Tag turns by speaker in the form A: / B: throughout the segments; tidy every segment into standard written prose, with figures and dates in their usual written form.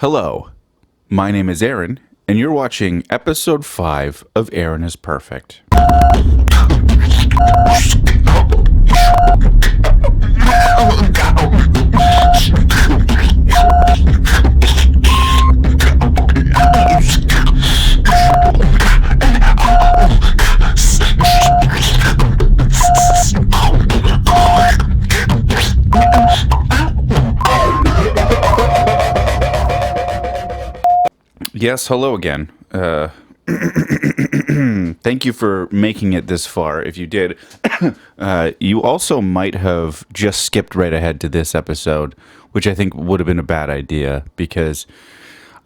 A: Hello, my name is Aaron, and you're watching episode 5 of Aaron is Perfect. Yes, hello again. Thank you for making it this far. If you did, you also might have just skipped right ahead to this episode, which I think would have been a bad idea because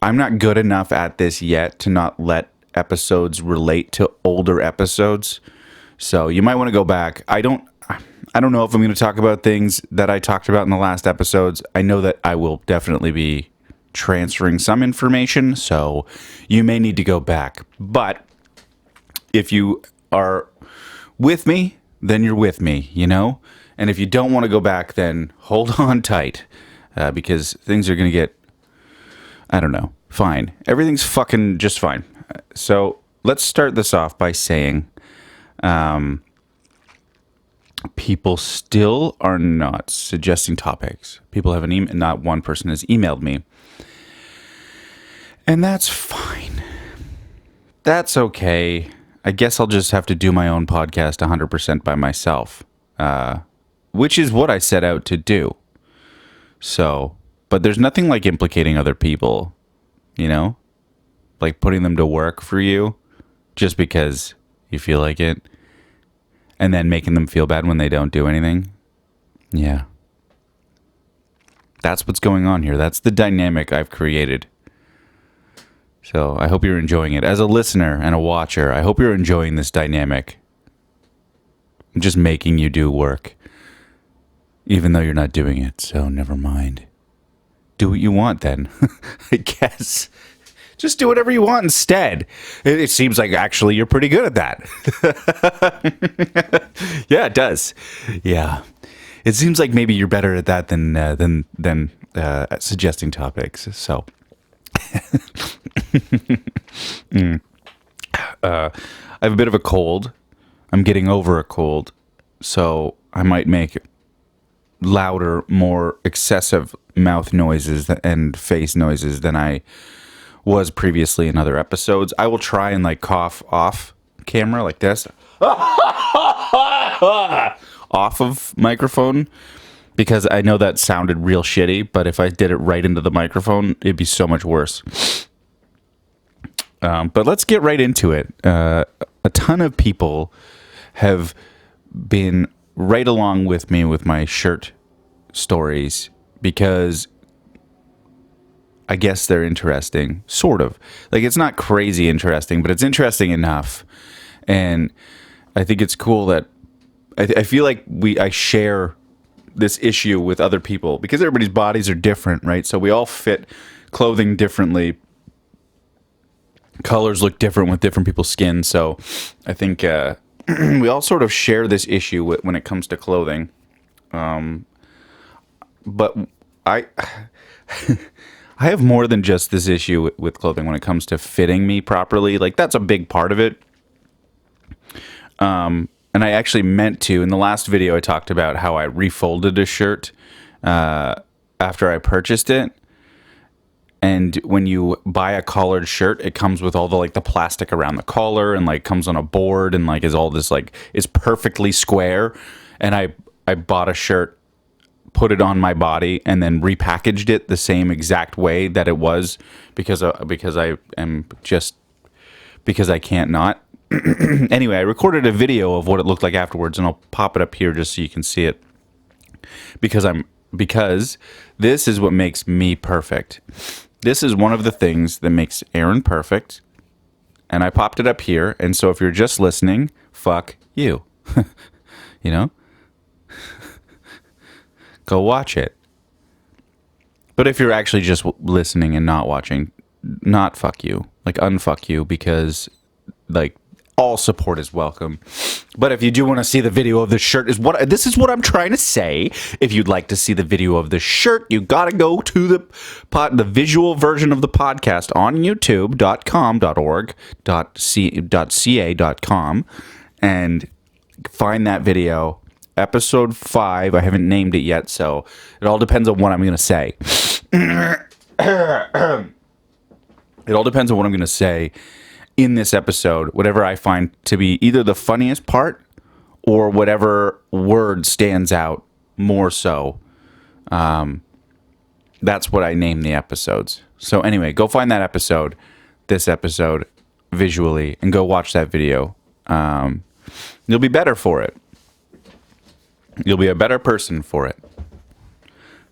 A: I'm not good enough at this yet to not let episodes relate to older episodes. So you might want to go back. I don't know if I'm going to talk about things that I talked about in the last episodes. I know that I will definitely be transferring some information, so you may need to go back. But if you are with me, then you're with me, you know? And if you don't want to go back, then hold on tight, because things are going to get, I don't know, fine. Everything's fucking just fine. So let's start this off by saying people still are not suggesting topics. People have not one person has emailed me. And that's fine. That's okay. I guess I'll just have to do my own podcast 100% by myself, which is what I set out to do. So, but there's nothing like implicating other people, you know? Like putting them to work for you just because you feel like it, and then making them feel bad when they don't do anything. Yeah. That's what's going on here. That's the dynamic I've created. So I hope you're enjoying it. As a listener and a watcher, I hope you're enjoying this dynamic. I'm just making you do work, even though you're not doing it, so never mind. Do what you want then, I guess. Just do whatever you want instead. It seems like actually you're pretty good at that. Yeah, it does. Yeah. It seems like maybe you're better at that than suggesting topics, so... I have a bit of a cold. I'm getting over a cold, so I might make louder, more excessive mouth noises and face noises than I was previously in other episodes. I will try and like cough off camera like this, off of microphone, because I know that sounded real shitty, but if I did it right into the microphone, it'd be so much worse. But let's get right into it. A ton of people have been right along with me with my shirt stories because I guess they're interesting, sort of. Like, it's not crazy interesting, but it's interesting enough. And I think it's cool that I feel like I share this issue with other people because everybody's bodies are different, right? So we all fit clothing differently. Colors look different with different people's skin. So I think we all sort of share this issue when it comes to clothing. But I have more than just this issue with clothing when it comes to fitting me properly. Like, that's a big part of it. And I actually meant to, in the last video, I talked about how I refolded a shirt after I purchased it. And when you buy a collared shirt, it comes with all the plastic around the collar and like comes on a board and like is all this like is perfectly square. And I bought a shirt, put it on my body, and then repackaged it the same exact way that it was because I can't not. Anyway, I recorded a video of what it looked like afterwards, and I'll pop it up here just so you can see it. Because this is what makes me perfect. This is one of the things that makes Aaron perfect, and I popped it up here. And so if you're just listening, fuck you. You know? Go watch it. But if you're actually just listening and not watching, not fuck you. Like, unfuck you, because like all support is welcome. But if you do want to see the video of the shirt, this is what I'm trying to say. If you'd like to see the video of the shirt, you got to go to the visual version of the podcast on youtube.com.org.ca.com and find that video. Episode 5. I haven't named it yet, so it all depends on what I'm going to say. It all depends on what I'm going to say in this episode, whatever I find to be either the funniest part or whatever word stands out more so. That's what I name the episodes. So anyway, go find that episode, this episode, visually, and go watch that video. You'll be better for it. You'll be a better person for it.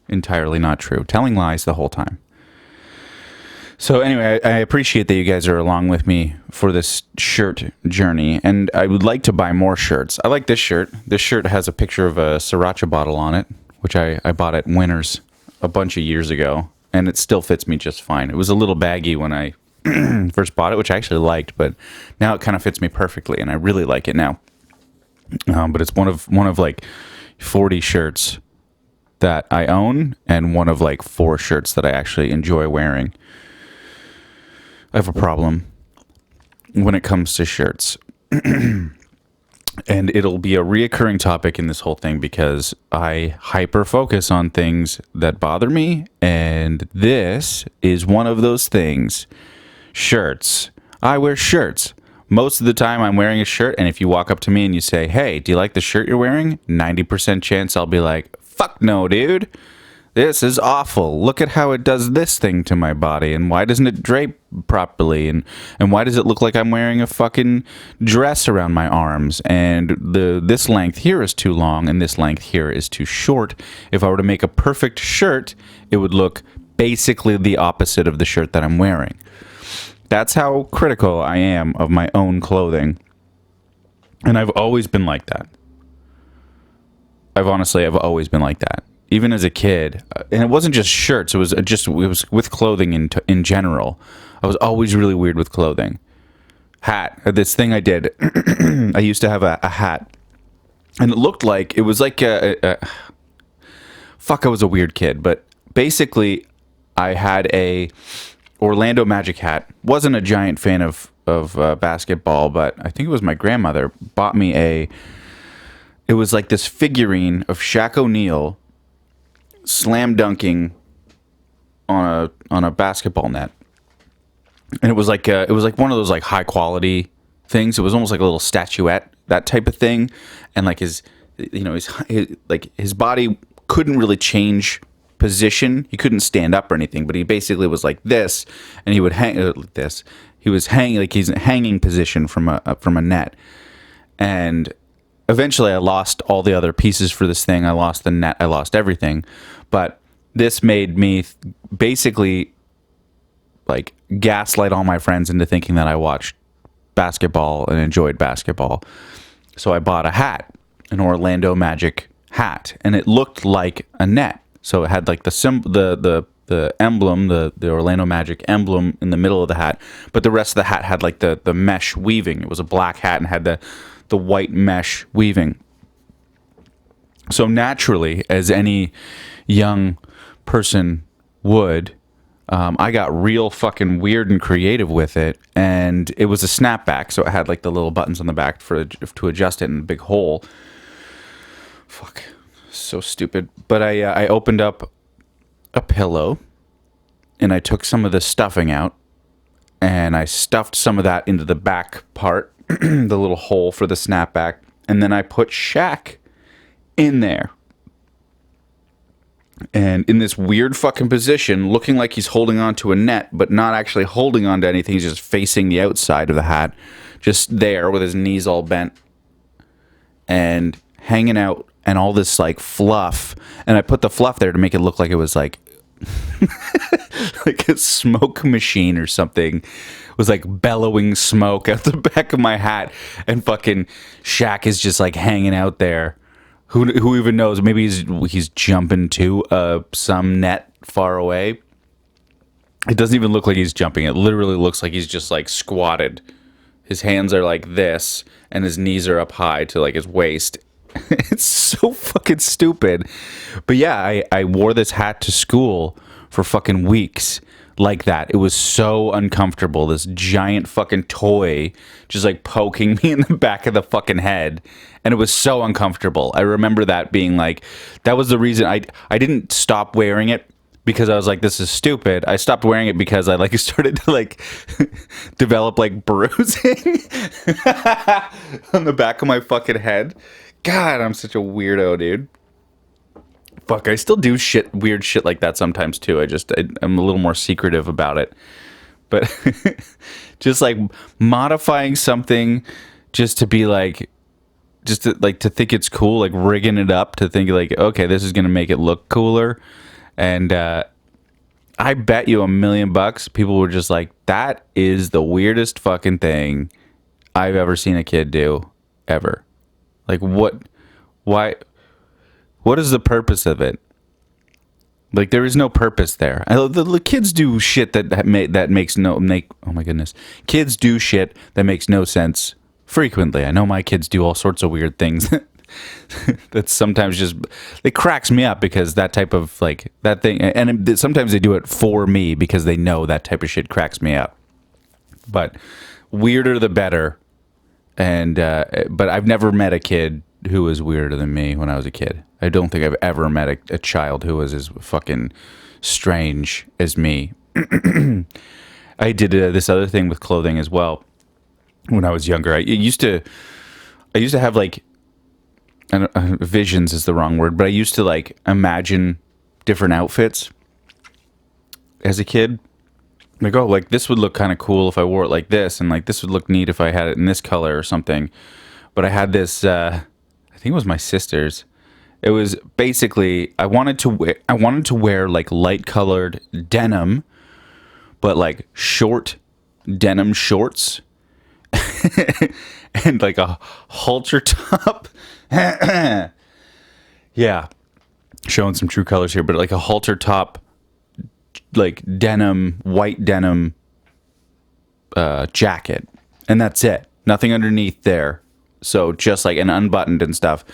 A: Entirely not true. Telling lies the whole time. So anyway, I appreciate that you guys are along with me for this shirt journey, and I would like to buy more shirts. I like this shirt. This shirt has a picture of a sriracha bottle on it, which I bought at Winners a bunch of years ago, and it still fits me just fine. It was a little baggy when I first bought it, which I actually liked, but now it kind of fits me perfectly, and I really like it now. But it's one of like 40 shirts that I own, and one of like 4 shirts that I actually enjoy wearing. I have a problem when it comes to shirts. And it'll be a reoccurring topic in this whole thing because I hyper focus on things that bother me, and this is one of those things. Shirts. I wear shirts. Most of the time I'm wearing a shirt, and if you walk up to me and you say, "Hey, do you like the shirt you're wearing?" 90% chance I'll be like, "Fuck no, dude. This is awful. Look at how it does this thing to my body, and why doesn't it drape properly, and why does it look like I'm wearing a fucking dress around my arms, and this length here is too long, and this length here is too short. If I were to make a perfect shirt, it would look basically the opposite of the shirt that I'm wearing." That's how critical I am of my own clothing. And I've always been like that. I've always been like that. Even as a kid. And it wasn't just shirts. It was with clothing in general. I was always really weird with clothing. Hat. This thing I did. I used to have a hat. And it looked like, it was like fuck, I was a weird kid. But basically, I had a Orlando Magic hat. Wasn't a giant fan of basketball, but I think it was my grandmother bought me it was like this figurine of Shaq O'Neal slam dunking on a basketball net. And it was like one of those like high quality things. It was almost like a little statuette, that type of thing. And like his body couldn't really change position. He couldn't stand up or anything, but he basically was like this, and he would hang like this. He was hanging like he's in hanging position from a net. And eventually I lost all the other pieces for this thing. I lost the net, I lost everything. But this made me basically like gaslight all my friends into thinking that I watched basketball and enjoyed basketball. So I bought a hat, an Orlando Magic hat, and it looked like a net. So it had like the emblem, the Orlando Magic emblem in the middle of the hat, but the rest of the hat had like the mesh weaving. It was a black hat and had the white mesh weaving. So naturally, as any young person would, I got real fucking weird and creative with it, and it was a snapback, so it had like the little buttons on the back to adjust it, and a big hole. Fuck. So stupid. But I opened up a pillow, and I took some of the stuffing out, and I stuffed some of that into the back part, the little hole for the snapback, and then I put Shaq in there. And in this weird fucking position, looking like he's holding onto a net, but not actually holding onto anything. He's just facing the outside of the hat, just there with his knees all bent and hanging out. And all this like fluff, and I put the fluff there to make it look like it was like like a smoke machine or something. It was like bellowing smoke out the back of my hat, and fucking Shaq is just like hanging out there. Who even knows? Maybe he's jumping to some net far away. It doesn't even look like he's jumping. It literally looks like he's just like squatted. his hands are like this, and his knees are up high to like his waist. It's so fucking stupid. But yeah, I wore this hat to school for fucking weeks like that. It was so uncomfortable. This giant fucking toy just like poking me in the back of the fucking head. And it was so uncomfortable. I remember that being like, that was the reason I didn't stop wearing it because I was like, this is stupid. I stopped wearing it because I like started to like develop like bruising on the back of my fucking head. God, I'm such a weirdo, dude. Fuck, I still do weird shit like that sometimes too. I'm a little more secretive about it. But just like modifying something just to be like, just to, like, to think it's cool, like rigging it up to think like, okay, this is going to make it look cooler. And I bet you $1,000,000 people were just like, that is the weirdest fucking thing I've ever seen a kid do, ever. Like, why, what is the purpose of it? Like, there is no purpose there. The kids do shit that makes no, oh my goodness. Kids do shit that makes no sense frequently. I know my kids do all sorts of weird things that sometimes just, it cracks me up because that type of, like, that thing, and sometimes they do it for me because they know that type of shit cracks me up. But weirder the better. And, but I've never met a kid who was weirder than me when I was a kid. I don't think I've ever met a child who was as fucking strange as me. I did this other thing with clothing as well when I was younger. I used to have like, visions is the wrong word, but I used to like imagine different outfits as a kid. Like, oh, like this would look kind of cool if I wore it like this, and like this would look neat if I had it in this color or something. But I had this, I think it was my sister's. It was basically I wanted to wear like light colored denim, but like short denim shorts, and like a halter top. Yeah, showing some true colors here, but like a halter top, like denim, white denim jacket, and that's it. Nothing underneath there. So just like an unbuttoned and stuff.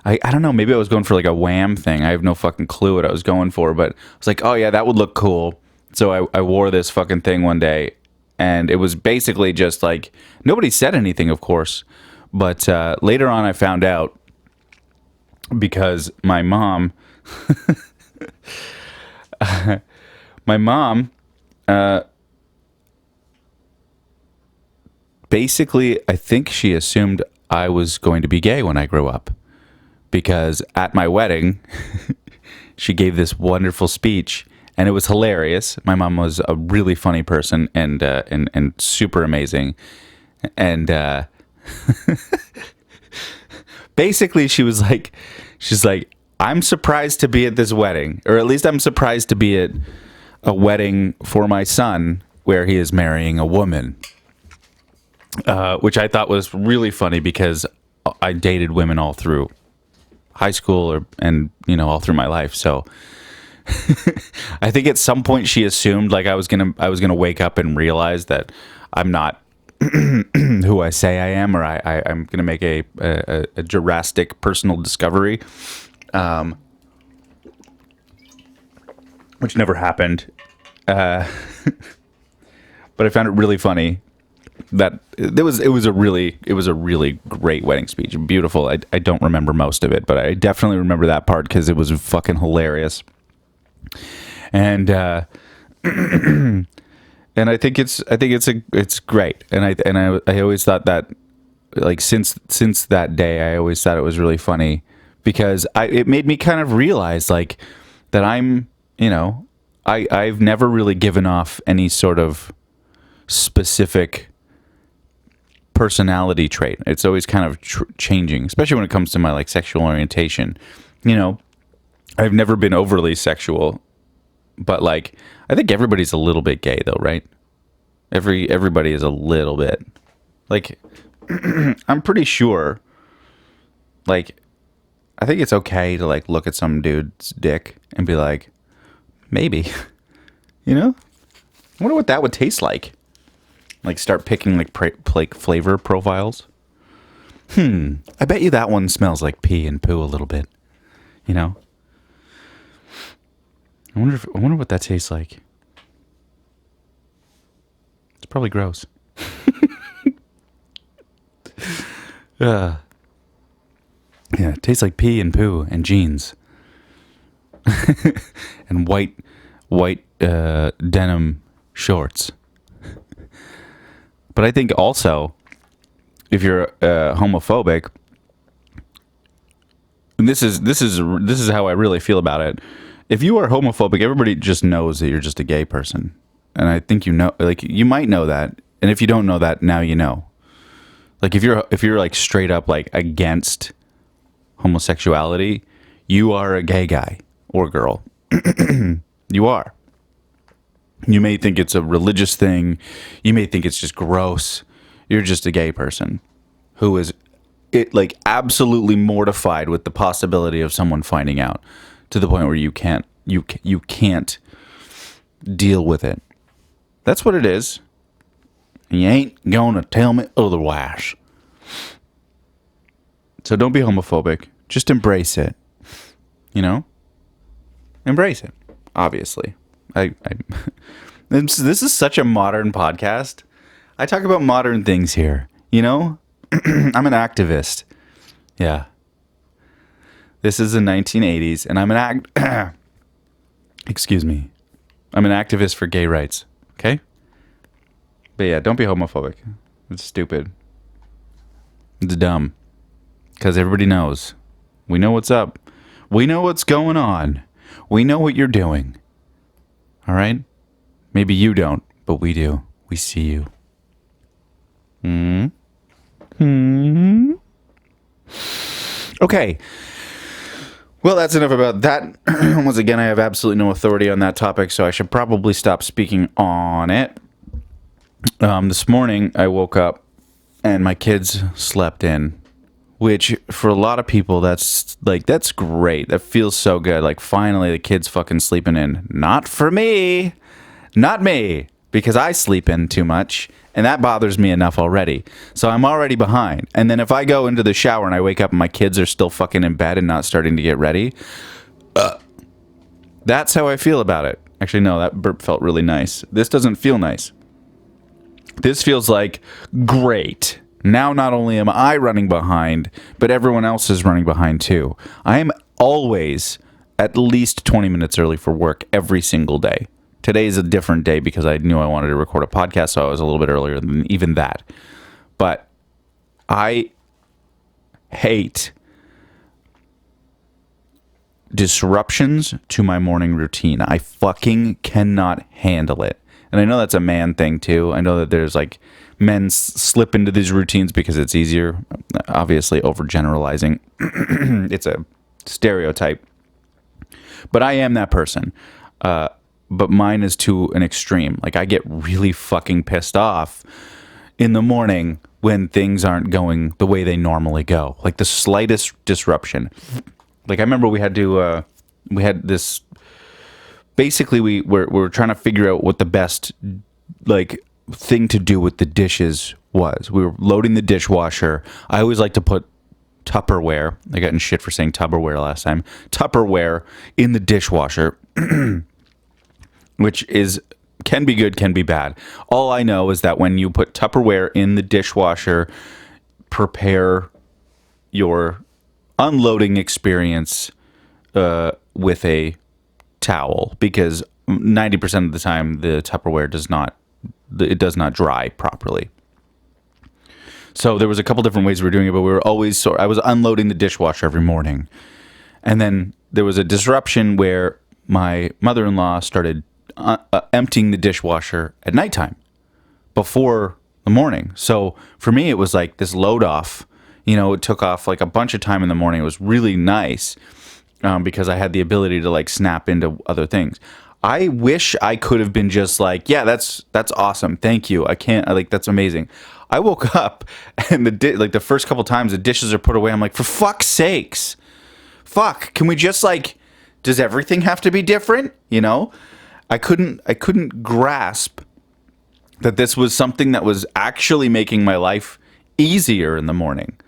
A: I don't know, maybe I was going for like a Wham thing. I have no fucking clue what I was going for, but I was like, oh yeah, that would look cool. So I wore this fucking thing one day, and it was basically just like, nobody said anything, of course, but later on I found out because my mom, basically, I think she assumed I was going to be gay when I grew up. Because at my wedding, she gave this wonderful speech, and it was hilarious. My mom was a really funny person and super amazing. And basically, she's like, I'm surprised to be at this wedding, or at least I'm surprised to be at a wedding for my son where he is marrying a woman. Which I thought was really funny because I dated women all through high school and all through my life. So I think at some point she assumed like I was gonna wake up and realize that I'm not who I say I am, or I'm gonna make a drastic personal discovery, which never happened. But I found it really funny that it was a really great wedding speech. Beautiful. I don't remember most of it, but I definitely remember that part because it was fucking hilarious. And and I think it's great. And I always thought that, like, since that day, I always thought it was really funny because it made me kind of realize like that I'm, I've never really given off any sort of specific personality trait. It's always kind of changing, especially when it comes to my like sexual orientation. I've never been overly sexual, but like I think everybody's a little bit gay though, right? Everybody is a little bit. Like I'm pretty sure, like, I think it's okay to like look at some dude's dick and be like, maybe, I wonder what that would taste like. Like start picking like flavor profiles. I bet you that one smells like pee and poo a little bit. You know? I wonder what that tastes like. It's probably gross. Yeah, it tastes like pee and poo and jeans. And white denim shorts. But I think also, if you're homophobic, and this is how I really feel about it. If you are homophobic, everybody just knows that you're just a gay person, and I think you might know that, and if you don't know that, now you know. Like if you're like straight up like against homosexuality, you are a gay guy or girl. You are. You may think it's a religious thing. You may think it's just gross. You're just a gay person who is absolutely mortified with the possibility of someone finding out to the point where you can't deal with it. That's what it is. You ain't gonna tell me otherwise. So don't be homophobic. Just embrace it. You know? Embrace it. Obviously. This is such a modern podcast. I talk about modern things here. You know? I'm an activist. Yeah. This is the 1980s, and I'm excuse me. I'm an activist for gay rights. Okay? But yeah, don't be homophobic. It's stupid. It's dumb. Because everybody knows. We know what's up. We know what's going on. We know what you're doing. All right? Maybe you don't, but we do. We see you. Okay. Well, that's enough about that. Once again, I have absolutely no authority on that topic, so I should probably stop speaking on it. This morning, I woke up and my kids slept in, which for a lot of people, that's great. That feels so good. Like, finally, the kids fucking sleeping in. Not for me. Not me. Because I sleep in too much, and that bothers me enough already. So I'm already behind. And then if I go into the shower and I wake up and my kids are still fucking in bed and not starting to get ready, that's how I feel about it. Actually, no, that burp felt really nice. This doesn't feel nice. This feels like, great. Now not only am I running behind, but everyone else is running behind too. I am always at least 20 minutes early for work every single day. Today is a different day because I knew I wanted to record a podcast, so I was a little bit earlier than even that. But I hate disruptions to my morning routine. I fucking cannot handle it. And I know that's a man thing too. I know that there's like men slip into these routines because it's easier. Obviously overgeneralizing. It's a stereotype. But I am that person. But mine is to an extreme. Like, I get really fucking pissed off in the morning when things aren't going the way they normally go. Like, the slightest disruption. Like, I remember we had this, basically we were trying to figure out what the best, like, thing to do with the dishes was. We were loading the dishwasher. I always like to put Tupperware. I got in shit for saying Tupperware last time. Tupperware in the dishwasher. Which can be good, can be bad. All I know is that when you put Tupperware in the dishwasher, prepare your unloading experience with a towel, because 90% of the time the Tupperware does not dry properly. So there was a couple different ways we were doing it, but I was unloading the dishwasher every morning. And then there was a disruption where my mother-in-law started emptying the dishwasher at nighttime before the morning. So for me, it was like this load off. It took off like a bunch of time in the morning. It was really nice because I had the ability to like snap into other things. I wish I could have been just like, yeah, that's awesome. Thank you. That's amazing. I woke up and the first couple times the dishes are put away. I'm like, for fuck's sakes. Fuck. Can we just does everything have to be different? I couldn't grasp that this was something that was actually making my life easier in the morning.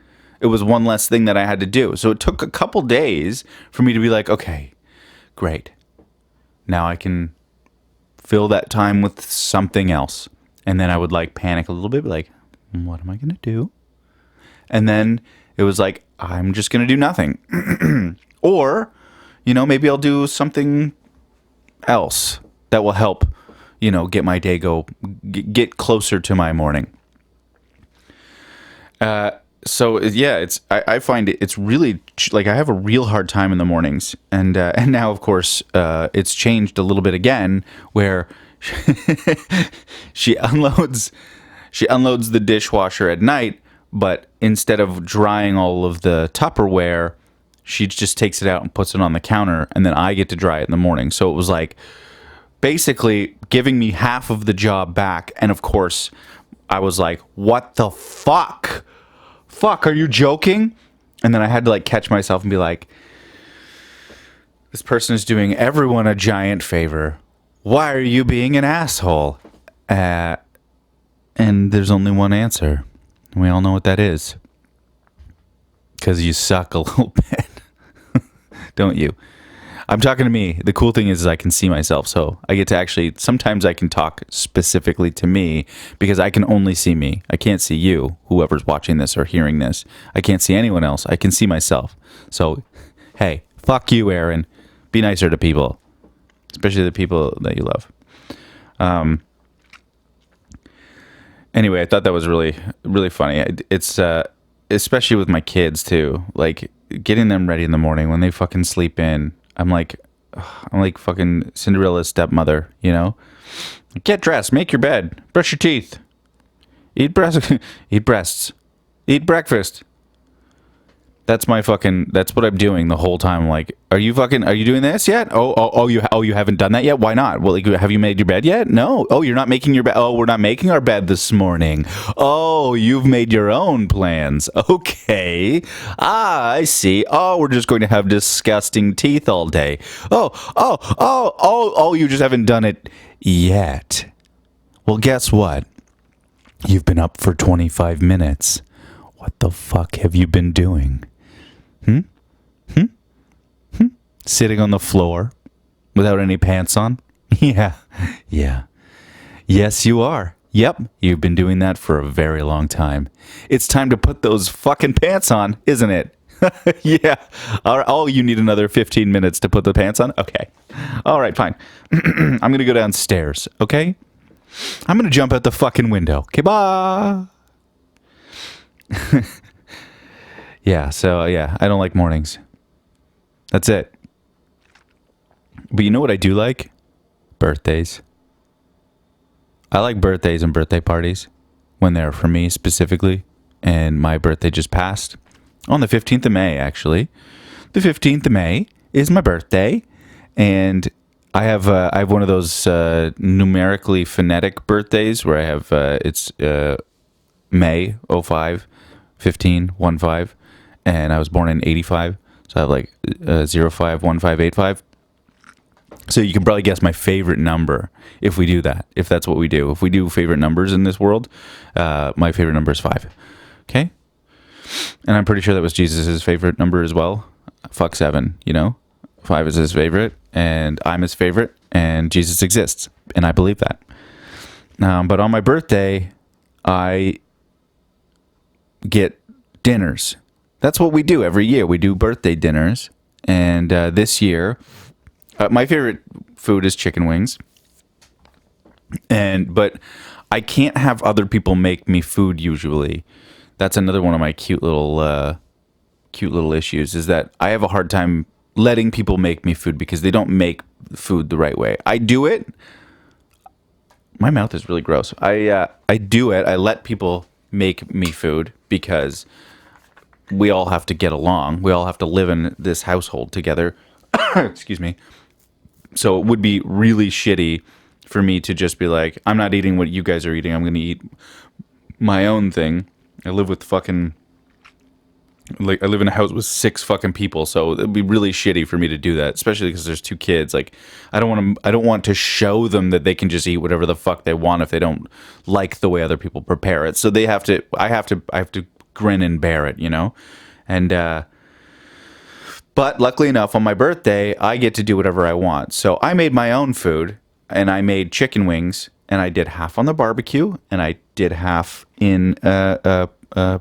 A: It was one less thing that I had to do. So it took a couple days for me to be like, okay, great. Now I can fill that time with something else. And then I would like panic a little bit, like, what am I going to do? And then it was like, I'm just going to do nothing. Or, maybe I'll do something else that will help, get my day get closer to my morning. So yeah, I find it's really like I have a real hard time in the mornings, and now of course it's changed a little bit again, where she unloads the dishwasher at night, but instead of drying all of the Tupperware, she just takes it out and puts it on the counter, and then I get to dry it in the morning. So it was like basically giving me half of the job back, and of course I was like, what the fuck? Fuck, are you joking? And then I had to like catch myself and be like, this person is doing everyone a giant favor. Why are you being an asshole? And there's only one answer. We all know what that is. Because you suck a little bit. Don't you? I'm talking to me. The cool thing is I can see myself. So I get to actually, sometimes I can talk specifically to me because I can only see me. I can't see you, whoever's watching this or hearing this. I can't see anyone else. I can see myself. So, hey, fuck you, Aaron. Be nicer to people, especially the people that you love. Anyway, I thought that was really, really funny. It's, especially with my kids too, like getting them ready in the morning when they fucking sleep in. I'm like fucking Cinderella's stepmother, Get dressed, make your bed, brush your teeth, eat breasts, eat breakfast. That's what I'm doing the whole time. I'm like, are you doing this yet? You haven't done that yet? Why not? Well, have you made your bed yet? No. Oh, you're not making your bed. Oh, we're not making our bed this morning. Oh, you've made your own plans. Okay. I see. Oh, we're just going to have disgusting teeth all day. Oh, you just haven't done it yet. Well, guess what? You've been up for 25 minutes. What the fuck have you been doing? Sitting on the floor without any pants on? Yeah. Yes, you are. Yep, you've been doing that for a very long time. It's time to put those fucking pants on, isn't it? Yeah. Oh, you need another 15 minutes to put the pants on? Okay. All right, fine. I'm going to go downstairs, okay? I'm going to jump out the fucking window. Okay, bye. Yeah, I don't like mornings. That's it. But you know what I do like? Birthdays. I like birthdays and birthday parties when they're for me specifically. And my birthday just passed on the 15th of May, actually. The 15th of May is my birthday. And I have one of those numerically phonetic birthdays where I have it's May 05 15 15, and I was born in 85, so I have like 051585. So you can probably guess my favorite number if we do that, if that's what we do. If we do favorite numbers in this world, my favorite number is 5. Okay? And I'm pretty sure that was Jesus' favorite number as well. Fuck 7, 5 is his favorite, and I'm his favorite, and Jesus exists, and I believe that. But on my birthday, I get dinners. That's what we do every year. We do birthday dinners. And this year, my favorite food is chicken wings. But I can't have other people make me food usually. That's another one of my cute little issues, is that I have a hard time letting people make me food because they don't make food the right way. I do it. My mouth is really gross. I do it. I let people make me food because we all have to get along. We all have to live in this household together. Excuse me. So it would be really shitty for me to just be like, I'm not eating what you guys are eating. I'm going to eat my own thing. I live with fucking Like I live in a house with 6 fucking people, so it'd be really shitty for me to do that, especially because there's 2 kids. Like I don't want to show them that they can just eat whatever the fuck they want if they don't like the way other people prepare it. So they have to I have to grin and bear it, you know? And but luckily enough, on my birthday, I get to do whatever I want. So I made my own food, and I made chicken wings, and I did half on the barbecue, and I did half in a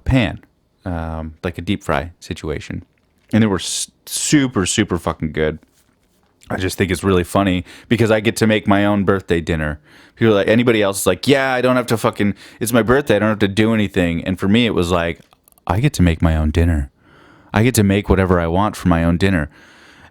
A: pan, like a deep fry situation. And they were super, super fucking good. I just think it's really funny because I get to make my own birthday dinner. People are like, anybody else is like, yeah, I don't have to fucking, it's my birthday, I don't have to do anything. And for me, it was like, I get to make my own dinner. I get to make whatever I want for my own dinner.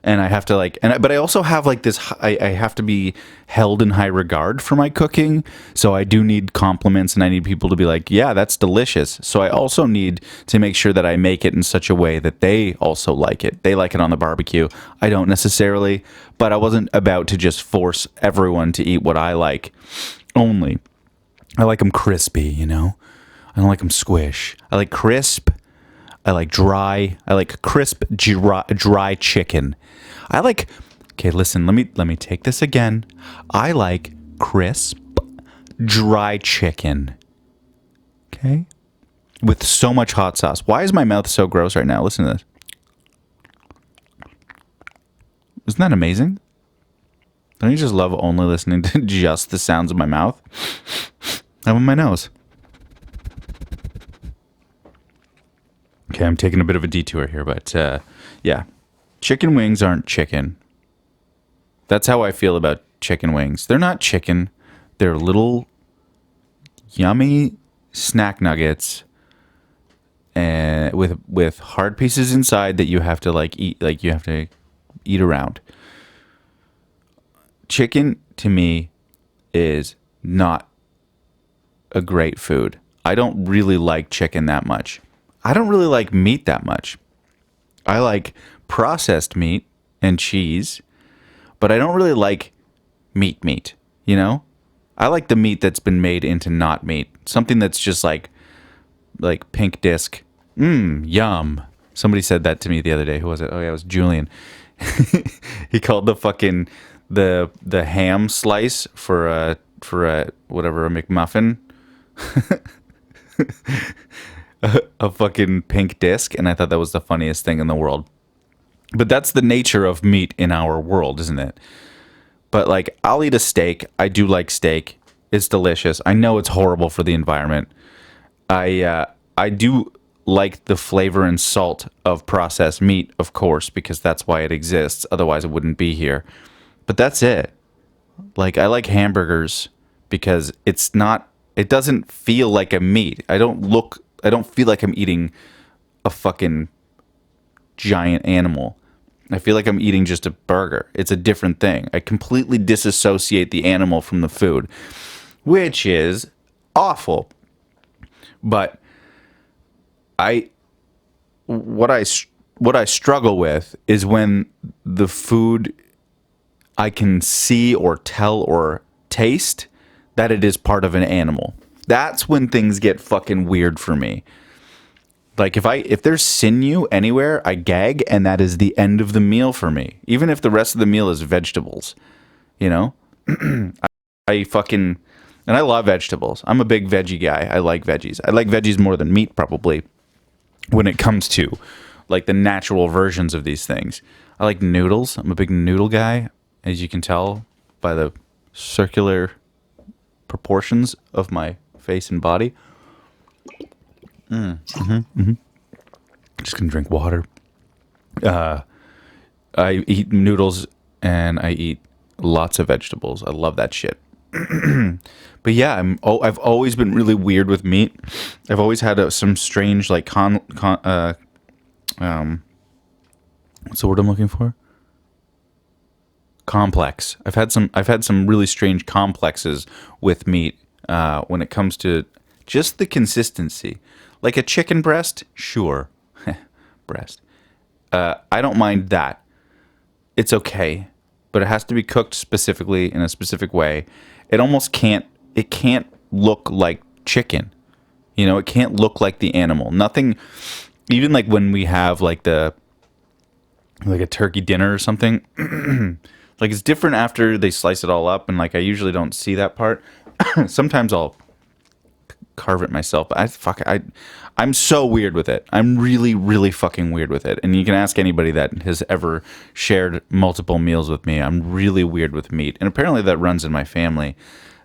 A: And I have to like, but I also have like this, I have to be held in high regard for my cooking. So I do need compliments and I need people to be like, yeah, that's delicious. So I also need to make sure that I make it in such a way that they also like it. They like it on the barbecue. I don't necessarily, but I wasn't about to just force everyone to eat what I like only. I like them crispy, you know? I don't like them squish. I like crisp. I like dry. I like crisp, dry chicken. I like. Okay, listen. Let me take this again. I like crisp, dry chicken. Okay, with so much hot sauce. Why is my mouth so gross right now? Listen to this. Isn't that amazing? Don't you just love only listening to just the sounds of my mouth? I'm on my nose. Okay, I'm taking a bit of a detour here, but yeah. Chicken wings aren't chicken. That's how I feel about chicken wings. They're not chicken. They're little yummy snack nuggets and with hard pieces inside that you have to eat around. Chicken to me is not a great food. I don't really like chicken that much. I don't really like meat that much. I like processed meat and cheese, but I don't really like meat, you know? I like the meat that's been made into not meat. Something that's just like pink disc. Yum. Somebody said that to me the other day. Who was it? Oh yeah, it was Julian. He called the fucking the ham slice for a whatever, a McMuffin. A fucking pink disc, and I thought that was the funniest thing in the world. But that's the nature of meat in our world, isn't it? But like, I'll eat a steak. I do like steak. It's delicious. I know it's horrible for the environment. I do like the flavor and salt of processed meat, of course, because that's why it exists. Otherwise, it wouldn't be here. But that's it. Like, I like hamburgers because it doesn't feel like a meat. I don't feel like I'm eating a fucking giant animal. I feel like I'm eating just a burger. It's a different thing. I completely disassociate the animal from the food, which is awful. But what I struggle with is when the food I can see or tell or taste that it is part of an animal. That's when things get fucking weird for me. Like if there's sinew anywhere, I gag, and that is the end of the meal for me. Even if the rest of the meal is vegetables, you know? I fucking, and I love vegetables. I'm a big veggie guy. I like veggies. I like veggies more than meat probably when it comes to like the natural versions of these things. I like noodles. I'm a big noodle guy, as you can tell by the circular proportions of my face and body. Just gonna drink water. I eat noodles and I eat lots of vegetables. I love that shit. But yeah, I've always been really weird with meat. I've always had some strange like what's the word I'm looking for? Complex. I've had some really strange complexes with meat when it comes to just the consistency. Like a chicken breast, sure. Breast. I don't mind that. It's okay. But it has to be cooked specifically in a specific way. It can't look like chicken. You know, it can't look like the animal. Nothing even like when we have like a turkey dinner or something, like it's different after they slice it all up, and like I usually don't see that part. Sometimes I'll carve it myself, but I'm so weird with it. I'm really, really fucking weird with it. And you can ask anybody that has ever shared multiple meals with me. I'm really weird with meat, and apparently that runs in my family.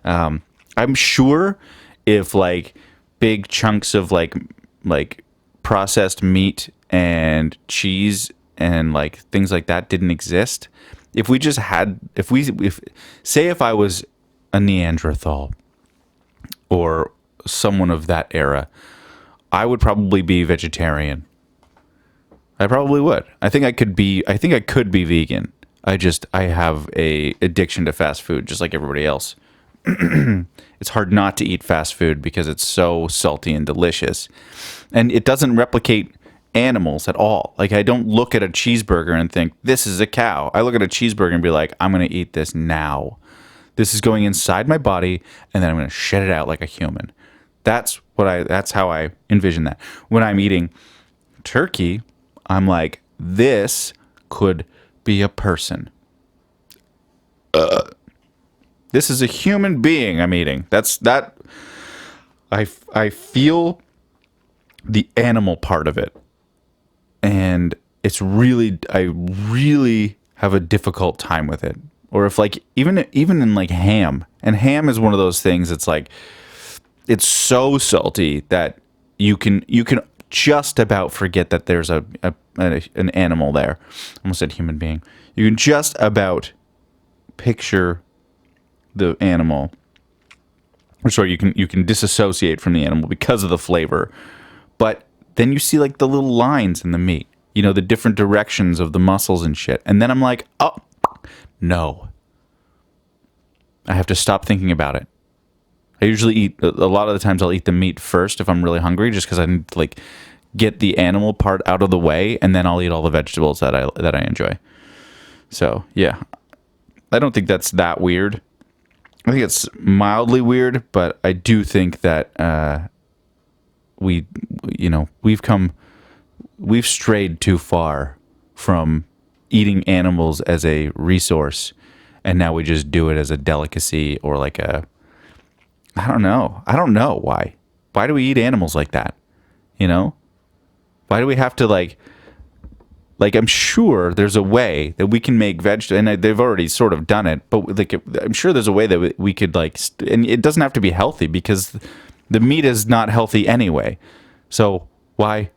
A: I'm sure if like big chunks of like processed meat and cheese and like things like that didn't exist, if we just had, if I was a Neanderthal or someone of that era, I would probably be vegetarian. I probably would. I think I could be vegan. I have a addiction to fast food just like everybody else. It's hard not to eat fast food because it's so salty and delicious. And it doesn't replicate animals at all. Like I don't look at a cheeseburger and think this is a cow. I look at a cheeseburger and be like, I'm going to eat this now. This is going inside my body and then I'm going to shit it out like a human. That's how I envision that. When I'm eating turkey, I'm like, this could be a person. This is a human being I'm eating. I feel the animal part of it. And I really have a difficult time with it. Or if like, even in like ham, and ham is one of those things, it's like, it's so salty that you can just about forget that there's an animal there. I almost said human being. You can just about picture the animal, or sorry, you can disassociate from the animal because of the flavor. But then you see like the little lines in the meat, the different directions of the muscles and shit. And then I'm like, oh, no. I have to stop thinking about it. I usually eat, a lot of the times I'll eat the meat first if I'm really hungry, just because I need to like get the animal part out of the way, and then I'll eat all the vegetables that I enjoy. So yeah, I don't think that's that weird. I think it's mildly weird, but I do think that we've strayed too far from eating animals as a resource, and now we just do it as a delicacy or like I don't know why. Why do we eat animals like that? Why do we have to like I'm sure there's a way that we can make vegetable, and they've already sort of done it, but like I'm sure there's a way that we could like, and it doesn't have to be healthy because the meat is not healthy anyway. So why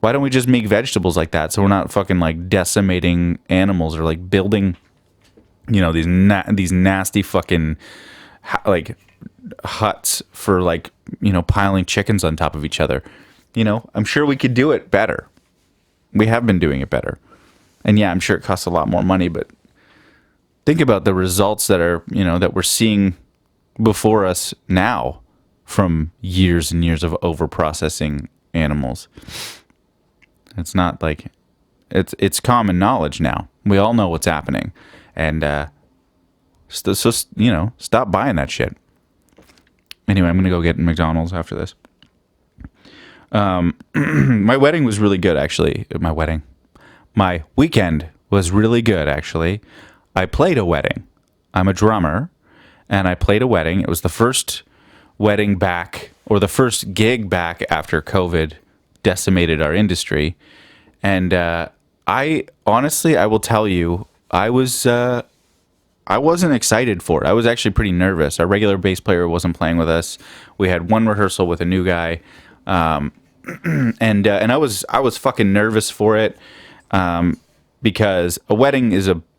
A: don't we just make vegetables like that so we're not fucking like decimating animals or like building, these nasty fucking like huts for like, piling chickens on top of each other. I'm sure we could do it better. We have been doing it better. And yeah, I'm sure it costs a lot more money, but think about the results that are, that we're seeing before us now from years and years of over-processing animals. It's not like, it's common knowledge now. We all know what's happening. And so stop buying that shit. Anyway, I'm going to go get McDonald's after this. My wedding was really good, actually. My weekend was really good, actually. I played a wedding. I'm a drummer, and I played a wedding. It was the first wedding back, or the first gig back after COVID decimated our industry. And I will tell you, I wasn't excited for it. I was actually pretty nervous. Our regular bass player wasn't playing with us. We had one rehearsal with a new guy. And I was fucking nervous for it, because a wedding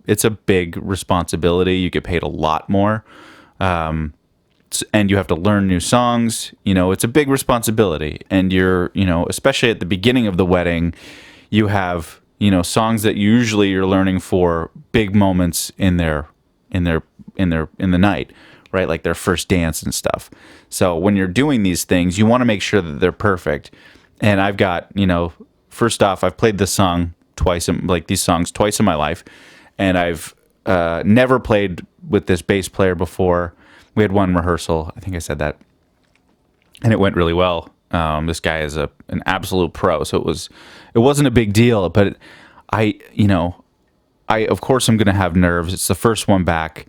A: it's a big responsibility. You get paid a lot more, and you have to learn new songs. It's a big responsibility, and you're, especially at the beginning of the wedding, you have, songs that usually you're learning for big moments in the night, right? Like their first dance and stuff. So when you're doing these things, you want to make sure that they're perfect. And I've got, first off, I've played this song these songs twice in my life. And I've never played with this bass player before. We had one rehearsal. I think I said that. And it went really well. This guy is an absolute pro, so it wasn't a big deal. But I of course I'm gonna have nerves. It's the first one back,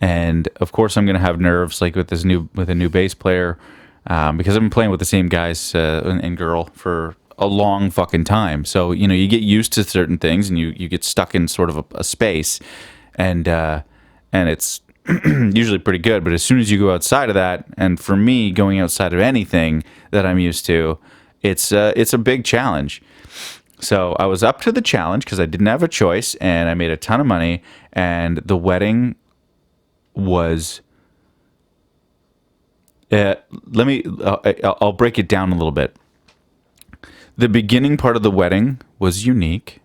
A: and of course I'm gonna have nerves like with a new bass player, because I've been playing with the same guys and girl for a long fucking time. So you get used to certain things, and you get stuck in sort of a space, and it's usually pretty good. But as soon as you go outside of that, and for me, going outside of anything that I'm used to, it's a big challenge. So I was up to the challenge because I didn't have a choice, and I made a ton of money. And the wedding was. I'll break it down a little bit. The beginning part of the wedding was unique.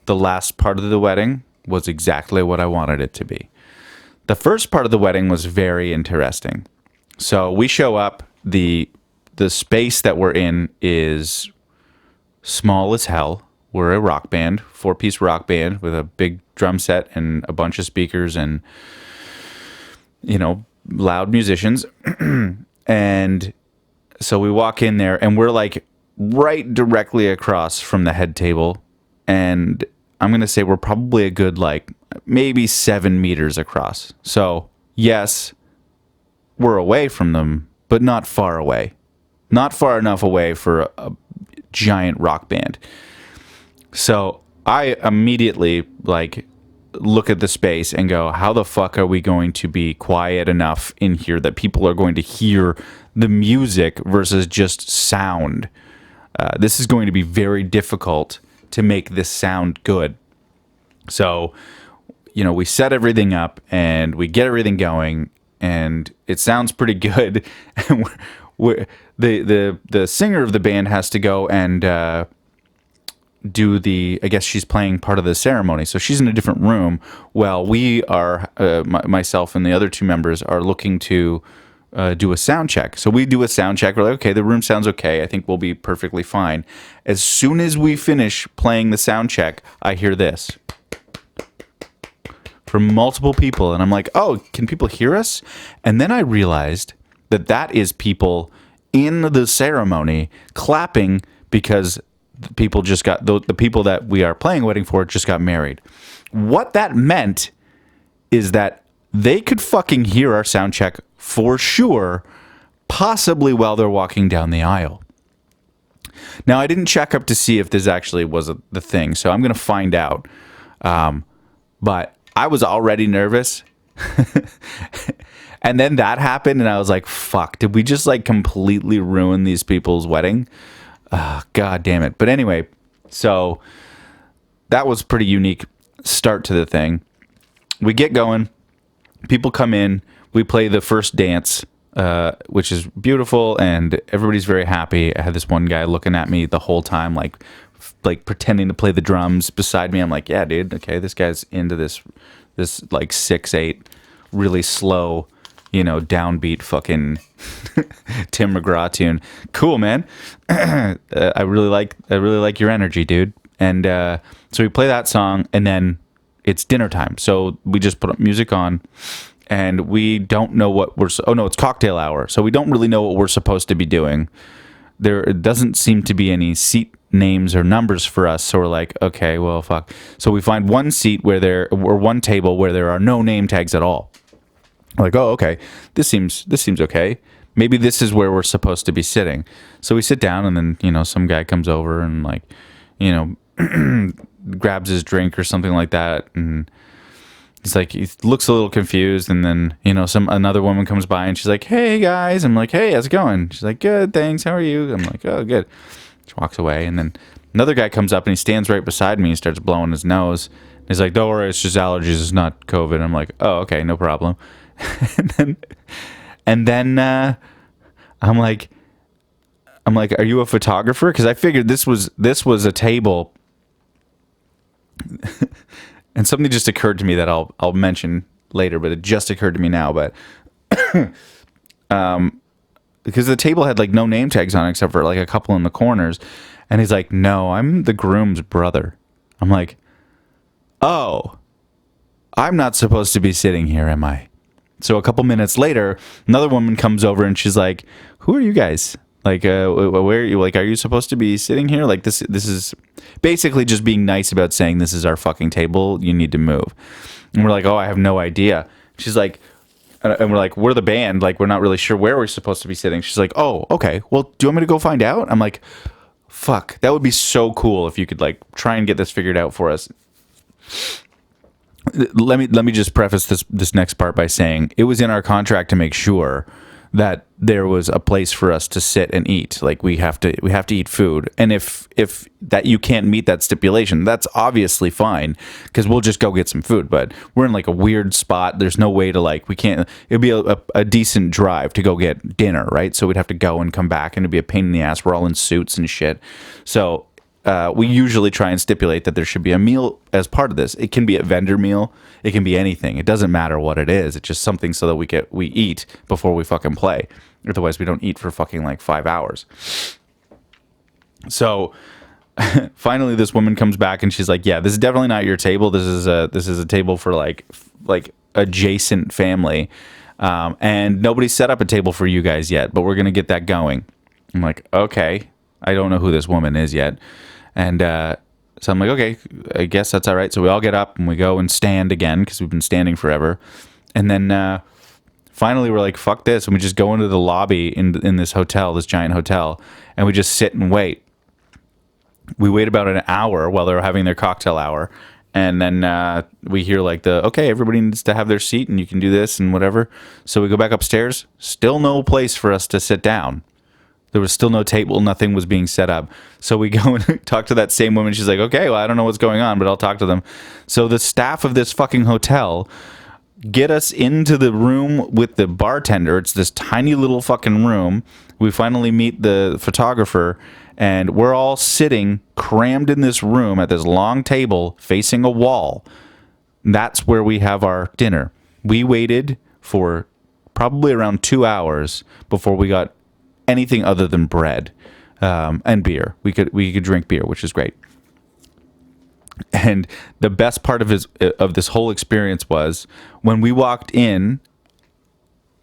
A: The last part of the wedding was exactly what I wanted it to be. The first part of the wedding was very interesting. So we show up. The space that we're in is small as hell. We're a rock band, 4-piece rock band with a big drum set and a bunch of speakers and loud musicians. And so we walk in there, and we're like right directly across from the head table, and I'm going to say we're probably a good like maybe 7 meters across. So yes, we're away from them, but not far away. Not far enough away for a giant rock band. So I immediately like look at the space and go, how the fuck are we going to be quiet enough in here that people are going to hear the music versus just sound? This is going to be very difficult to make this sound good. So, we set everything up and we get everything going, and it sounds pretty good. And the singer of the band has to go and do I guess she's playing part of the ceremony, so she's in a different room. Well, we are, myself and the other 2 members are looking to do a sound check. So we do a sound check. We're like, okay, the room sounds okay. I think we'll be perfectly fine. As soon as we finish playing the sound check, I hear this from multiple people, and I'm like, oh, can people hear us? And then I realized that is people in the ceremony clapping because the people just got the people that we are playing a wedding for just got married. What that meant is that they could fucking hear our sound check for sure, possibly while they're walking down the aisle. Now, I didn't check up to see if this actually was the thing, so I'm going to find out. But I was already nervous. And then that happened, and I was like, fuck, did we just like completely ruin these people's wedding? God damn it. But anyway, so that was pretty unique start to the thing. We get going. People come in. We play the first dance, which is beautiful, and everybody's very happy. I had this one guy looking at me the whole time, like pretending to play the drums beside me. I'm like, yeah, dude, okay, this guy's into this like 6/8, really slow, downbeat fucking Tim McGraw tune. Cool, man. I really like your energy, dude. And so we play that song, and then it's dinner time. So we just put music on, and we don't know what it's cocktail hour. So we don't really know what we're supposed to be doing. There doesn't seem to be any seat names or numbers for us. So we're like, okay, well, fuck. So we find one seat or one table where there are no name tags at all. Like, oh, okay, this seems okay. Maybe this is where we're supposed to be sitting. So we sit down, and then, some guy comes over and like, grabs his drink or something like that. And he's like, he looks a little confused. And then, another woman comes by and she's like, hey guys. I'm like, hey, how's it going? She's like, good, thanks. How are you? I'm like, oh, good. She walks away. And then another guy comes up and he stands right beside me and starts blowing his nose. And he's like, don't worry, it's just allergies. It's not COVID. I'm like, oh, okay, no problem. and then I'm like, are you a photographer? Because I figured this was a table, and something just occurred to me that I'll mention later, but it just occurred to me now. But because the table had like no name tags on it except for like a couple in the corners, and he's like, no, I'm the groom's brother. I'm like, oh, I'm not supposed to be sitting here, am I? So a couple minutes later, another woman comes over and she's like, who are you guys? Like, where are you? Like, are you supposed to be sitting here? Like, this is basically just being nice about saying this is our fucking table. You need to move. And we're like, oh, I have no idea. She's like, and we're like, we're the band. Like, we're not really sure where we're supposed to be sitting. She's like, oh, okay. Well, do you want me to go find out? I'm like, fuck, that would be so cool if you could like try and get this figured out for us. Let me just preface this next part by saying it was in our contract to make sure that there was a place for us to sit and eat. Like we have to eat food, and if that you can't meet that stipulation, that's obviously fine because we'll just go get some food. But we're in like a weird spot. There's no way to like we can't. It'd be a decent drive to go get dinner, right? So we'd have to go and come back, and it'd be a pain in the ass. We're all in suits and shit. So we usually try and stipulate that there should be a meal as part of this. It can be a vendor meal. It can be anything. It doesn't matter what it is. It's just something so that we eat before we fucking play. Otherwise, we don't eat for fucking like 5 hours. So finally, this woman comes back and she's like, "Yeah, this is definitely not your table. This is a table for like adjacent family, and nobody's set up a table for you guys yet. But we're gonna get that going." I'm like, "Okay." I don't know who this woman is yet. And so I'm like, okay, I guess that's all right. So we all get up and we go and stand again because we've been standing forever. And then finally we're like, fuck this. And we just go into the lobby in this hotel, this giant hotel, and we just sit and wait. We wait about an hour while they're having their cocktail hour. And then we hear like okay, everybody needs to have their seat and you can do this and whatever. So we go back upstairs. Still no place for us to sit down. There was still no table. Nothing was being set up. So we go and talk to that same woman. She's like, okay, well, I don't know what's going on, but I'll talk to them. So the staff of this fucking hotel get us into the room with the bartender. It's this tiny little fucking room. We finally meet the photographer, and we're all sitting crammed in this room at this long table facing a wall. That's where we have our dinner. We waited for probably around 2 hours before we got anything other than bread and beer. We could drink beer, which is great. And the best part of this whole experience was when we walked in,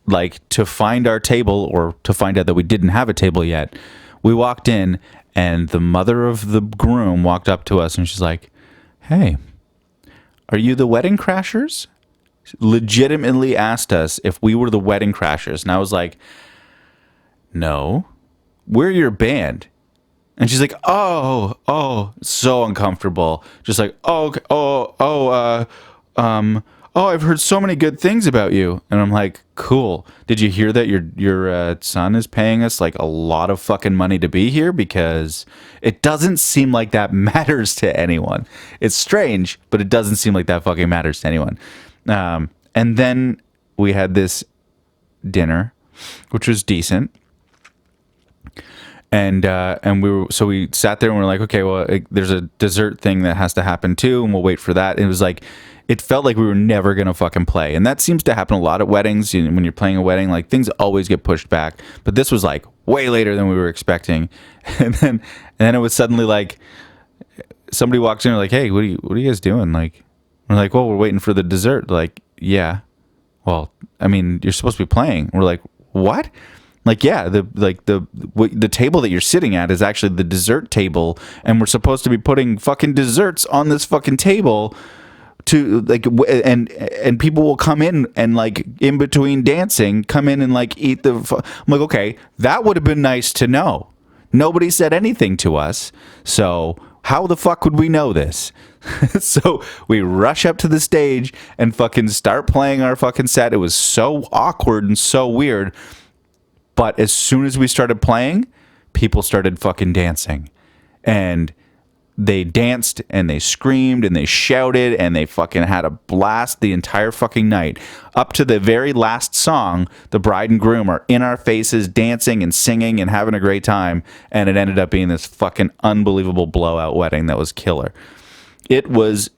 A: like to find our table or to find out that we didn't have a table yet. We walked in, and the mother of the groom walked up to us, and she's like, "Hey, are you the Wedding Crashers?" She legitimately asked us if we were the Wedding Crashers, and I was like, "No, we're your band." And she's like, oh, so uncomfortable. Just like, I've heard so many good things about you. And I'm like, cool. Did you hear that your son is paying us like a lot of fucking money to be here? Because it doesn't seem like that matters to anyone. It's strange, but it doesn't seem like that fucking matters to anyone. And then we had this dinner, which was decent. And we sat there and we're like, okay, well, there's a dessert thing that has to happen too, and we'll wait for that. And it was like, it felt like we were never gonna fucking play, and that seems to happen a lot at weddings. You know, when you're playing a wedding, like things always get pushed back. But this was like way later than we were expecting, and then it was suddenly like somebody walks in and like, hey, what are you guys doing? Like, we're like, well, we're waiting for the dessert. Like, yeah, well, I mean, you're supposed to be playing. We're like, what? Like, yeah, the table that you're sitting at is actually the dessert table, and we're supposed to be putting fucking desserts on this fucking table to like, and people will come in and like in between dancing, come in and like eat the. I'm like, okay, that would have been nice to know. Nobody said anything to us, so how the fuck would we know this? So we rush up to the stage and fucking start playing our fucking set. It was so awkward and so weird. But as soon as we started playing, people started fucking dancing. And they danced and they screamed and they shouted and they fucking had a blast the entire fucking night. Up to the very last song, the bride and groom are in our faces dancing and singing and having a great time. And it ended up being this fucking unbelievable blowout wedding that was killer. It was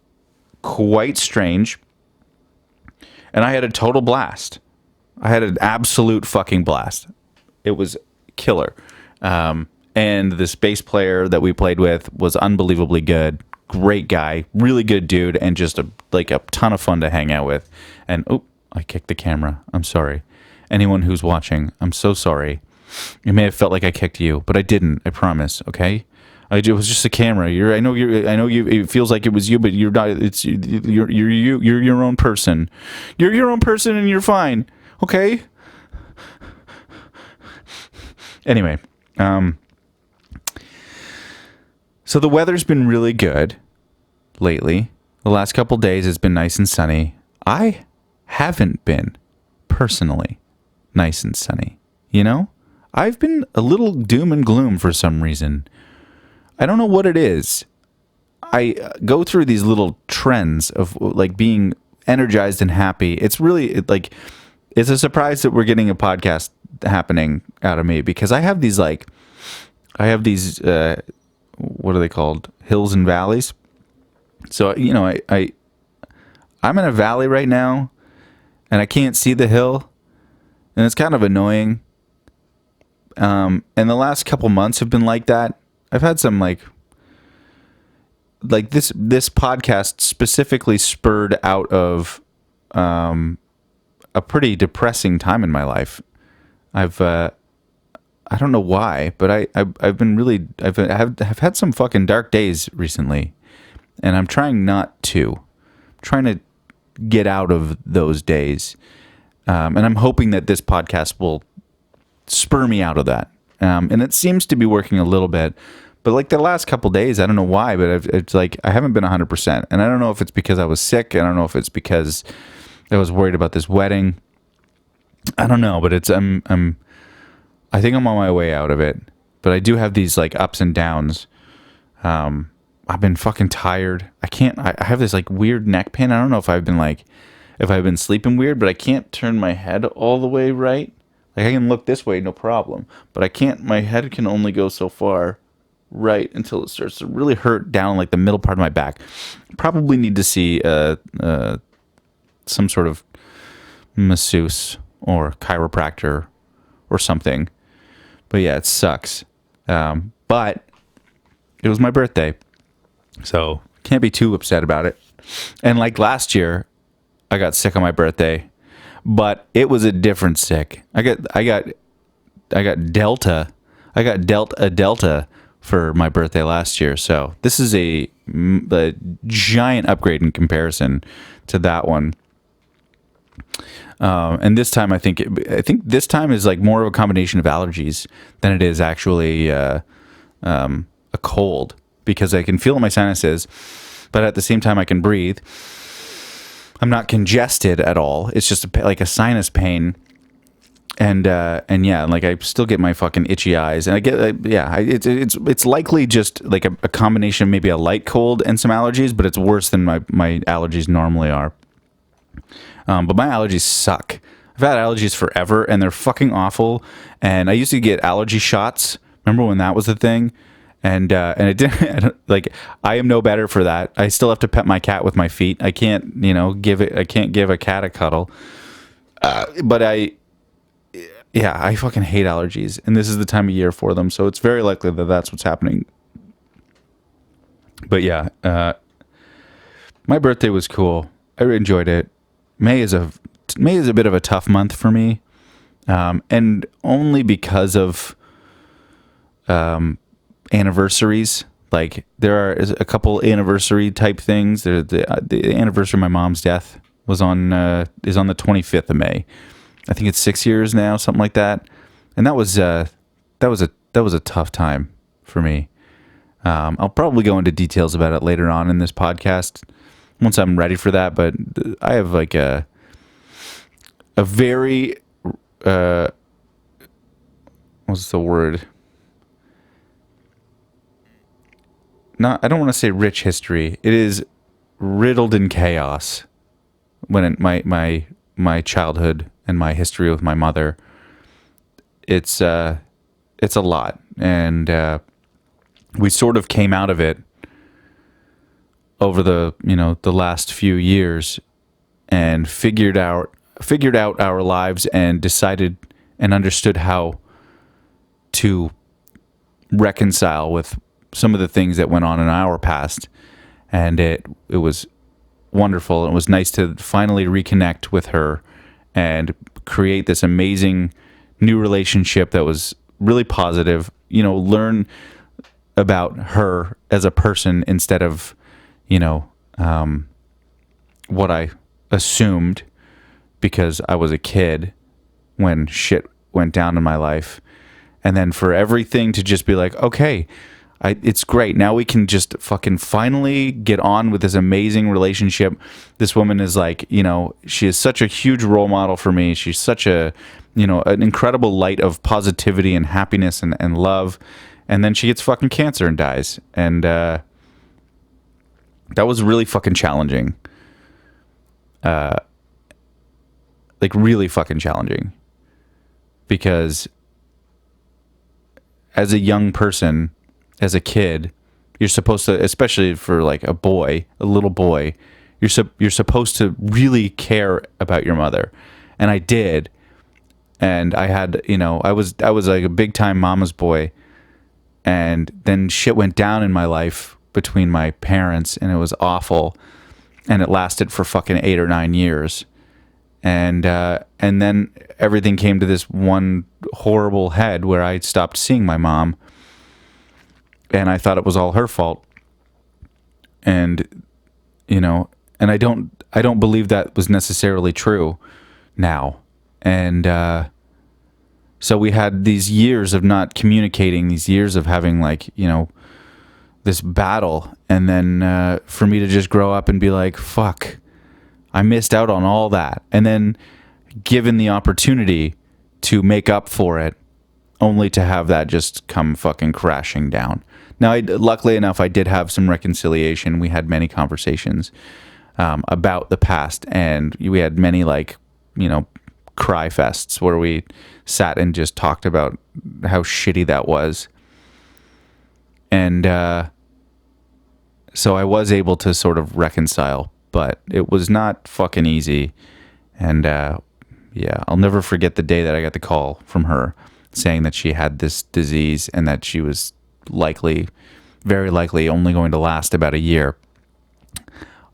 A: quite strange. And I had a total blast. I had an absolute fucking blast. It was killer. And this bass player that we played with was unbelievably good. Great guy. Really good dude. And just a ton of fun to hang out with. And, I kicked the camera. I'm sorry. Anyone who's watching, I'm so sorry. It may have felt like I kicked you, but I didn't. I promise. Okay. It was just a camera. I know you. It feels like it was you, but you're not. It's you're you. You're your own person. You're your own person, and you're fine. Okay. Anyway, so the weather's been really good lately. The last couple days it's been nice and sunny. I haven't been personally nice and sunny. You know, I've been a little doom and gloom for some reason. I don't know what it is. I go through these little trends of like being energized and happy. It's really like, it's a surprise that we're getting a podcast happening out of me, because I have these what are they called? Hills and valleys. So, you know, I'm in a valley right now and I can't see the hill, and it's kind of annoying. And the last couple months have been like that. I've had some like this podcast specifically spurred out of a pretty depressing time in my life. I don't know why, but I've been really I've had some fucking dark days recently, and I'm trying to get out of those days, and I'm hoping that this podcast will spur me out of that. And it seems to be working a little bit, but like the last couple days, I don't know why, but it's like I haven't been 100%, and I don't know if it's because I was sick. I don't know if it's because I was worried about this wedding. I don't know, but I think I'm on my way out of it, but I do have these like ups and downs. I've been fucking tired. I have this like weird neck pain. I don't know if I've been sleeping weird, but I can't turn my head all the way right. Like I can look this way, no problem, but I can't, my head can only go so far right until it starts to really hurt down like the middle part of my back. Probably need to see some sort of masseuse or chiropractor or something. But yeah, it sucks. But it was my birthday, so can't be too upset about it. And like last year, I got sick on my birthday, but it was a different sick. I got Delta. I got dealt a Delta for my birthday last year. So this is a giant upgrade in comparison to that one. And this time, I think this time is like more of a combination of allergies than it is actually a cold, because I can feel my sinuses, but at the same time I can breathe. I'm not congested at all. It's just like a sinus pain, and yeah, like I still get my fucking itchy eyes, and I get it's likely just like a combination of maybe a light cold and some allergies, but it's worse than my allergies normally are. But my allergies suck. I've had allergies forever, and they're fucking awful. And I used to get allergy shots. Remember when that was the thing? And it didn't, like, I am no better for that. I still have to pet my cat with my feet. I can't, I can't give a cat a cuddle. But I fucking hate allergies, and this is the time of year for them. So it's very likely that that's what's happening. But yeah, my birthday was cool. I enjoyed it. May is a bit of a tough month for me, and only because of anniversaries. Like there are a couple anniversary type things. The anniversary of my mom's death is on the 25th of May. I think it's 6 years now, something like that. And that was a tough time for me. I'll probably go into details about it later on in this podcast once I'm ready for that. But I have like a very what's the word? I don't want to say rich history. It is riddled in chaos. When my childhood and my history with my mother, it's a lot, and we sort of came out of it over the last few years, and figured out our lives, and decided and understood how to reconcile with some of the things that went on in our past. And it was wonderful. It was nice to finally reconnect with her and create this amazing new relationship that was really positive, learn about her as a person instead of, what I assumed because I was a kid when shit went down in my life. And then for everything to just be like, okay, it's great. Now we can just fucking finally get on with this amazing relationship. This woman is like, she is such a huge role model for me. She's such an incredible light of positivity and happiness and love. And then she gets fucking cancer and dies. And that was really fucking challenging. Like really fucking challenging. Because as a young person, as a kid, you're supposed to, especially for like a little boy, you're supposed to really care about your mother. And I did. And I had, I was like a big time mama's boy. And then shit went down in my life between my parents, and it was awful. And it lasted for fucking 8 or 9 years. And then everything came to this one horrible head where I stopped seeing my mom. And I thought it was all her fault. And, and I don't believe that was necessarily true now. And so we had these years of not communicating, these years of having like, this battle. And then for me to just grow up and be like, fuck, I missed out on all that. And then given the opportunity to make up for it, only to have that just come fucking crashing down. Now, luckily enough, I did have some reconciliation. We had many conversations about the past, and we had many cry fests where we sat and just talked about how shitty that was. And so I was able to sort of reconcile, but it was not fucking easy. And I'll never forget the day that I got the call from her saying that she had this disease and that she was very likely only going to last about a year.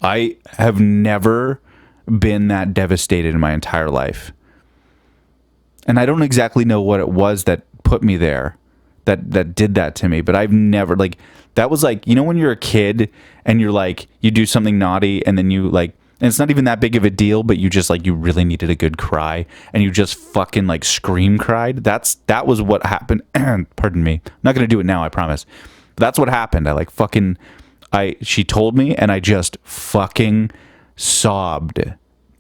A: I have never been that devastated in my entire life. And I don't exactly know what it was that put me there, that did that to me, but I've never, that was when you're a kid and you're you do something naughty and then you and it's not even that big of a deal, but you just you really needed a good cry and you just fucking scream cried. That was what happened. Pardon me. I'm not going to do it now, I promise. But that's what happened. She told me and I just fucking sobbed.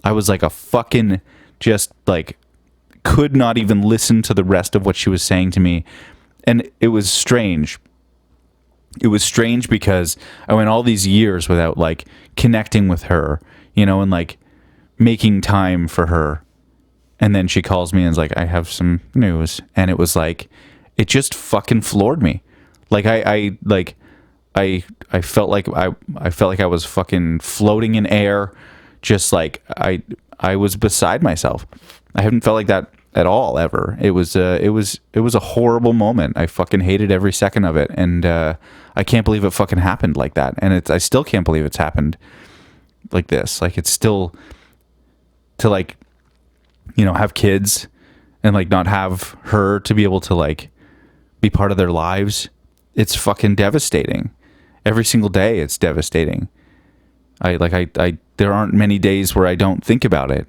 A: I was like a fucking could not even listen to the rest of what she was saying to me. And it was strange. It was strange because I went all these years without connecting with her, and making time for her. And then she calls me and is I have some news. And it was it just fucking floored me. I felt like I was fucking floating in air. Just I was beside myself. I haven't felt like that at all ever. It was a horrible moment. I fucking hated every second of it, and I can't believe it fucking happened like that. And I still can't believe it's happened like this. It's still to have kids and not have her to be able to be part of their lives. It's fucking devastating. Every single day, it's devastating. There aren't many days where I don't think about it.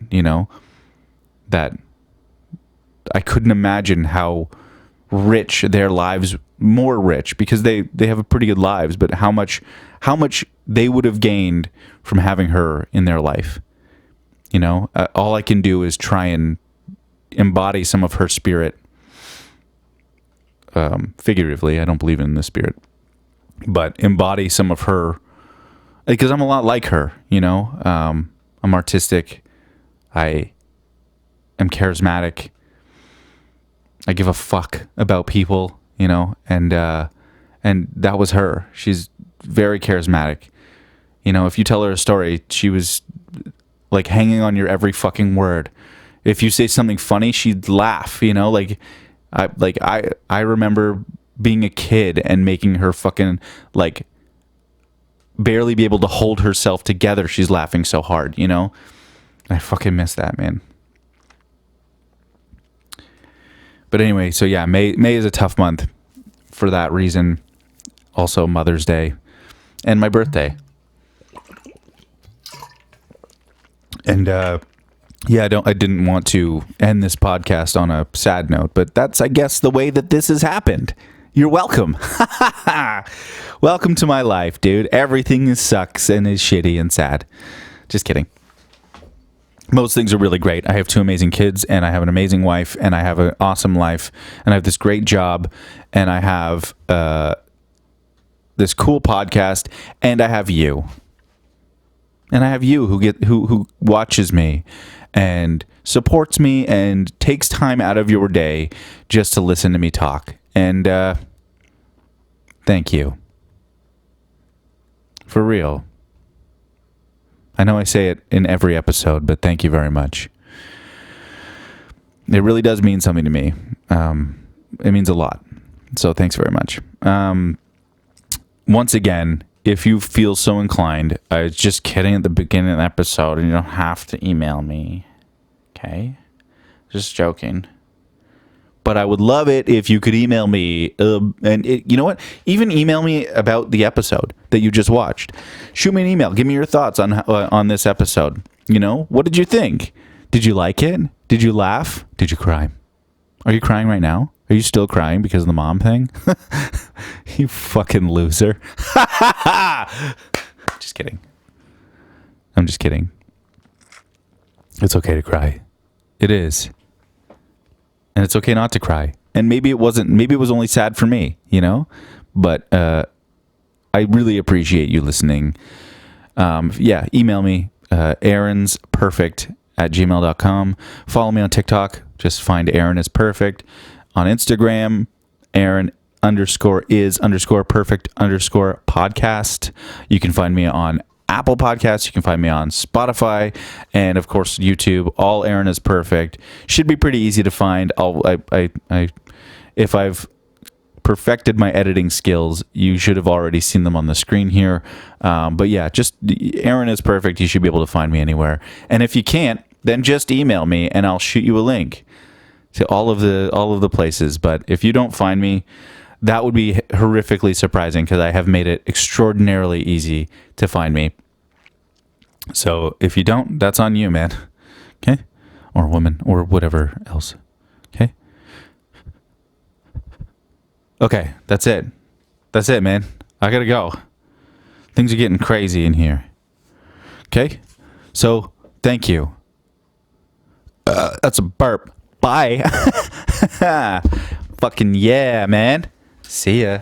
A: That I couldn't imagine how rich their lives, more rich because they have a pretty good lives, but how much they would have gained from having her in their life. All I can do is try and embody some of her spirit. Figuratively, I don't believe in the spirit, but embody some of her, because I'm a lot like her. I'm artistic. I am charismatic. I give a fuck about people, and that was her. She's very charismatic. If you tell her a story, she was hanging on your every fucking word. If you say something funny, she'd laugh, I remember being a kid and making her fucking barely be able to hold herself together. She's laughing so hard, I fucking miss that, man. But anyway, so yeah, May is a tough month for that reason. Also Mother's Day and my birthday. And yeah, I didn't want to end this podcast on a sad note, but that's, I guess, the way that this has happened. You're welcome. Welcome to my life, dude. Everything sucks and is shitty and sad. Just kidding. Most things are really great. I have 2 amazing kids, and I have an amazing wife, and I have an awesome life, and I have this great job, and I have this cool podcast, and I have you. And I have you who watches me and supports me and takes time out of your day just to listen to me talk. And thank you. For real. I know I say it in every episode, but thank you very much. It really does mean something to me. It means a lot. So thanks very much. Once again, if you feel so inclined, I was just kidding at the beginning of the episode, and you don't have to email me. Okay? Just joking. But I would love it if you could email me. You know what? Even email me about the episode that you just watched. Shoot me an email. Give me your thoughts on this episode. You know, what did you think? Did you like it? Did you laugh? Did you cry? Are you crying right now? Are you still crying because of the mom thing? You fucking loser. Just kidding. I'm just kidding. It's okay to cry. It is. And it's okay not to cry. And maybe it wasn't, maybe it was only sad for me, you know? But I really appreciate you listening. Yeah, email me, aaronsperfect@gmail.com. Follow me on TikTok. Just find Aaron is Perfect. On Instagram, Aaron_is_perfect_podcast. You can find me on Apple Podcasts. You can find me on Spotify, and of course YouTube. All Aaron is Perfect. Should be pretty easy to find. If I've perfected my editing skills, you should have already seen them on the screen here. But yeah, just Aaron is Perfect. You should be able to find me anywhere. And if you can't, then just email me, and I'll shoot you a link to all of the places. But if you don't find me, that would be horrifically surprising, because I have made it extraordinarily easy to find me. So if you don't, that's on you, man. Okay? Or woman, or whatever else. Okay? Okay, that's it. That's it, man. I gotta go. Things are getting crazy in here. Okay? So, thank you. That's a burp. Bye. Fucking yeah, man. See ya.